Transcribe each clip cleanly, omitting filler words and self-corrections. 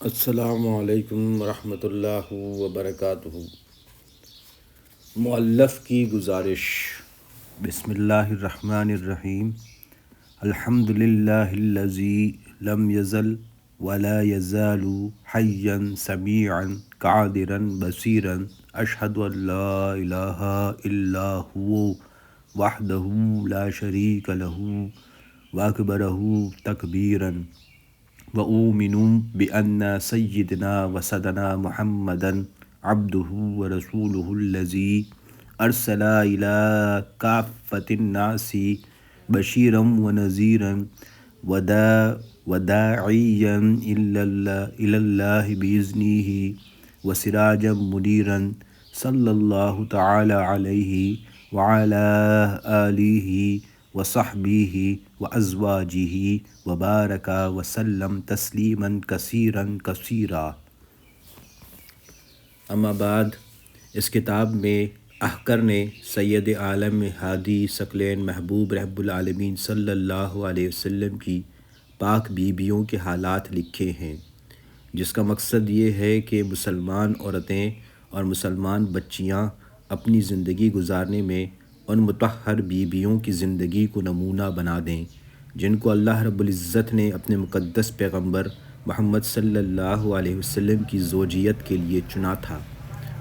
السلام علیکم ورحمۃ اللہ وبرکاتہ۔ مؤلف کی گزارش۔ بسم اللہ الرحمن الرحیم۔ الحمد للہ الذی لم یزل ولا یزال حیا سمیعا قادرا بصیرا اشہد ان لا الہ الا هو وحدہ لا شریک لہ واکبرہ تکبیرا وأؤمن بأن سيدنا وسيدنا محمدا عبده ورسوله الذي أرسل إلى كافة الناس بشيرا ونذيرا وداعيا إلى الله بإذنه وسراجا منيرا صلى الله تعالى عليه وعلى آله وصحبه وازواجه وبارک وسلم تسلیما کثیرا کثیرا۔ اما بعد، اس کتاب میں احقر نے سید عالم ہادی ثقلین محبوب رب العالمین صلی اللہ علیہ وسلم کی پاک بیویوں کے حالات لکھے ہیں، جس کا مقصد یہ ہے کہ مسلمان عورتیں اور مسلمان بچیاں اپنی زندگی گزارنے میں ان مطہر بیویوں کی زندگی کو نمونہ بنا دیں جن کو اللہ رب العزت نے اپنے مقدس پیغمبر محمد صلی اللہ علیہ وسلم کی زوجیت کے لیے چنا تھا،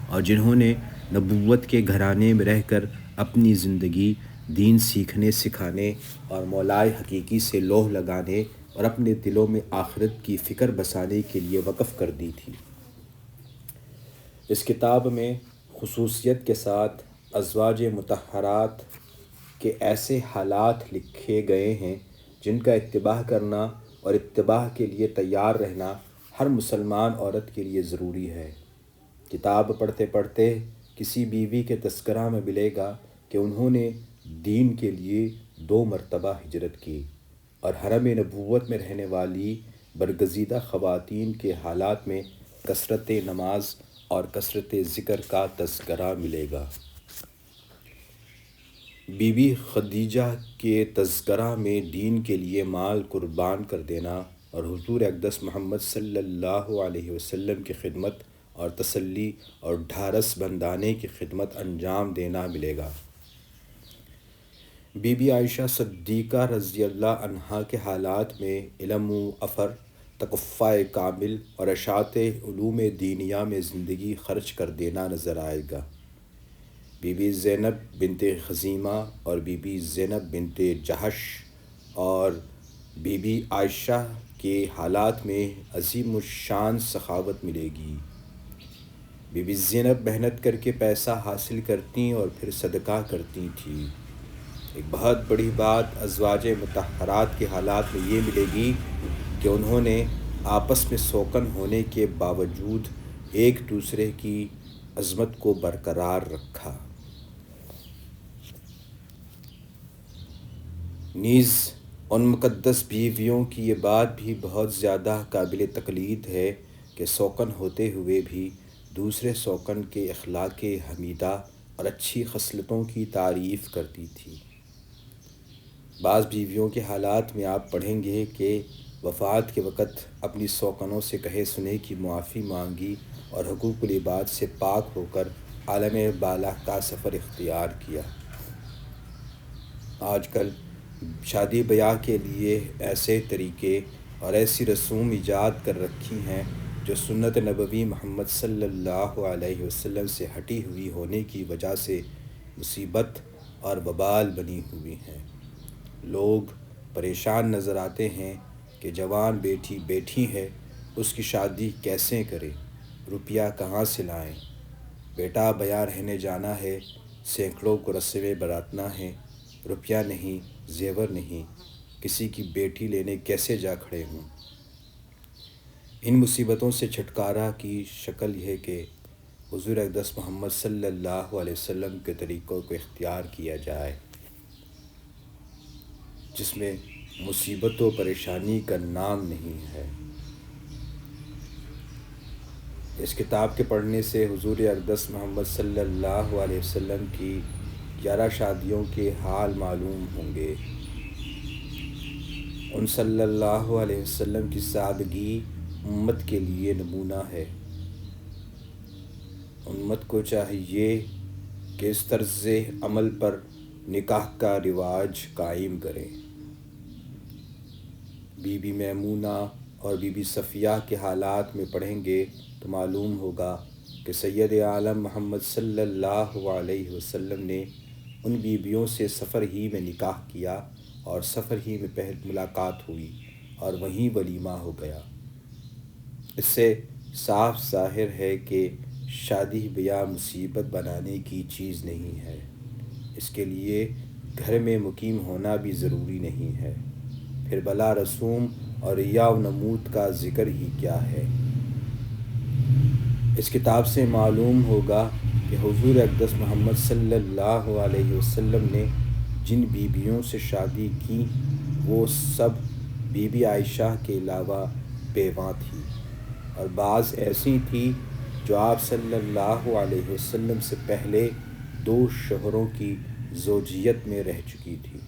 اور جنہوں نے نبوت کے گھرانے میں رہ کر اپنی زندگی دین سیکھنے سکھانے اور مولائے حقیقی سے لوح لگانے اور اپنے دلوں میں آخرت کی فکر بسانے کے لیے وقف کر دی تھی۔ اس کتاب میں خصوصیت کے ساتھ ازواج مطہرات کے ایسے حالات لکھے گئے ہیں جن کا اتباع کرنا اور اتباع کے لیے تیار رہنا ہر مسلمان عورت کے لیے ضروری ہے۔ کتاب پڑھتے پڑھتے کسی بیوی کے تذکرہ میں ملے گا کہ انہوں نے دین کے لیے 2 مرتبہ ہجرت کی، اور حرم نبوت میں رہنے والی برگزیدہ خواتین کے حالات میں کثرت نماز اور کثرت ذکر کا تذکرہ ملے گا۔ بی بی خدیجہ کے تذکرہ میں دین کے لیے مال قربان کر دینا اور حضور اقدس محمد صلی اللہ علیہ وسلم کی خدمت اور تسلی اور ڈھارس بندانے کی خدمت انجام دینا ملے گا۔ بی بی عائشہ صدیقہ رضی اللہ عنہا کے حالات میں علم و عفر، تکفّہ کامل اور اشاعت علوم دینیہ میں زندگی خرچ کر دینا نظر آئے گا۔ بی بی زینب بنت خزیمہ اور بی بی زینب بنت جہش اور بی بی عائشہ کے حالات میں عظیم الشان سخاوت ملے گی۔ بی بی زینب محنت کر کے پیسہ حاصل کرتی اور پھر صدقہ کرتی تھیں۔ ایک بہت بڑی بات ازواج مطہرات کے حالات میں یہ ملے گی کہ انہوں نے آپس میں سوکن ہونے کے باوجود ایک دوسرے کی عظمت کو برقرار رکھا۔ نیز ان مقدس بیویوں کی یہ بات بھی بہت زیادہ قابل تقلید ہے کہ سوکن ہوتے ہوئے بھی دوسرے سوکن کے اخلاق حمیدہ اور اچھی خصلتوں کی تعریف کرتی تھی۔ بعض بیویوں کے حالات میں آپ پڑھیں گے کہ وفات کے وقت اپنی سوکنوں سے کہے سنے کی معافی مانگی اور حقوق العباد سے پاک ہو کر عالم بالا کا سفر اختیار کیا۔ آج کل شادی بیاہ کے لیے ایسے طریقے اور ایسی رسوم ایجاد کر رکھی ہیں جو سنت نبوی محمد صلی اللہ علیہ وسلم سے ہٹی ہوئی ہونے کی وجہ سے مصیبت اور وبال بنی ہوئی ہیں۔ لوگ پریشان نظر آتے ہیں کہ جوان بیٹی بیٹھی ہے، اس کی شادی کیسے کریں، روپیہ کہاں سے لائیں، بیٹا بیاہ رہنے جانا ہے، سینکڑوں کو رسمیں براتنا ہے، روپیہ نہیں، زیور نہیں، کسی کی بیٹی لینے کیسے جا کھڑے ہوں۔ ان مصیبتوں سے چھٹکارا کی شکل یہ کہ حضور اقدس محمد صلی اللہ علیہ وسلم کے طریقوں کو اختیار کیا جائے، جس میں مصیبت و پریشانی کا نام نہیں ہے۔ اس کتاب کے پڑھنے سے حضور اقدس محمد صلی اللہ علیہ وسلم کی 11 شادیوں کے حال معلوم ہوں گے۔ ان صلی اللہ علیہ وسلم کی سادگی امت کے لیے نمونہ ہے۔ امت کو چاہیے کہ اس طرز عمل پر نکاح کا رواج قائم کریں۔ بی بی میمونہ اور بی بی صفیہ کے حالات میں پڑھیں گے تو معلوم ہوگا کہ سید عالم محمد صلی اللہ علیہ وسلم نے ان بیویوں سے سفر ہی میں نکاح کیا اور سفر ہی میں پہل ملاقات ہوئی اور وہیں ولیمہ ہو گیا۔ اس سے صاف ظاہر ہے کہ شادی بیاہ مصیبت بنانے کی چیز نہیں ہے۔ اس کے لیے گھر میں مقیم ہونا بھی ضروری نہیں ہے۔ پھر بلا رسوم اور ریا و نمود کا ذکر ہی کیا ہے۔ اس کتاب سے معلوم ہوگا کہ حضور اقدس محمد صلی اللہ علیہ وسلم نے جن بیویوں سے شادی کی وہ سب بی بی عائشہ کے علاوہ بیواں تھیں، اور بعض ایسی تھیں جو آپ صلی اللہ علیہ وسلم سے پہلے 2 شوہروں کی زوجیت میں رہ چکی تھیں۔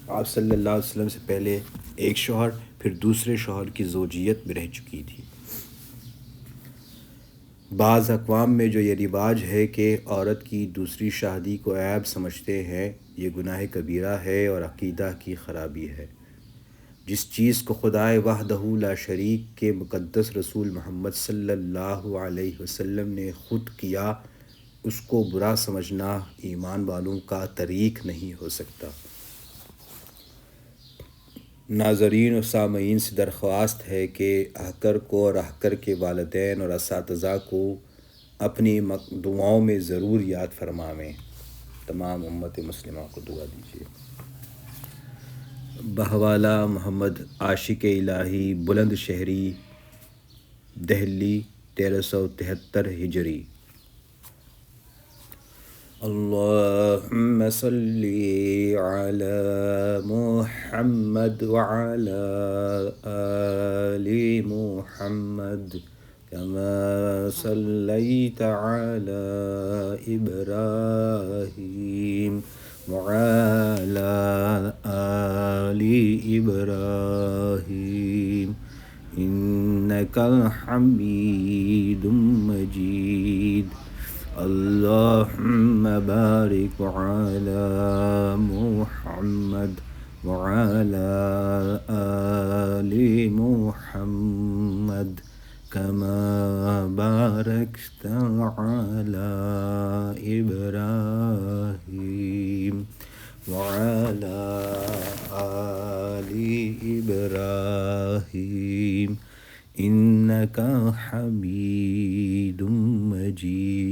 آپ صلی اللہ علیہ وسلم سے پہلے ایک شوہر پھر دوسرے شوہر کی زوجیت میں رہ چکی تھی۔ بعض اقوام میں جو یہ رواج ہے کہ عورت کی دوسری شادی کو عیب سمجھتے ہیں، یہ گناہ کبیرہ ہے اور عقیدہ کی خرابی ہے۔ جس چیز کو خدائے وحدہ لا شریک کے مقدس رسول محمد صلی اللہ علیہ وسلم نے خود کیا، اس کو برا سمجھنا ایمان والوں کا طریق نہیں ہو سکتا۔ ناظرین و سامعین سے درخواست ہے کہ احقر کو اور احقر کے والدین اور اساتذہ کو اپنی دعاؤں میں ضرور یاد فرمائیں۔ تمام امت مسلمہ کو دعا دیجیے۔ بحوالہ محمد عاشق الہی، بلند شہری، دہلی، 1373 ہجری۔ اللہم صلی علی محمد وعلی آل محمد کما صلیت علی ابراہیم وعلی آل ابراہیم انک حمید مجید۔ اللہم بارک علی محمد وعلی آل محمد کما بارکت علی ابراہیم وعلی آل ابراہیم انک حمید مجید۔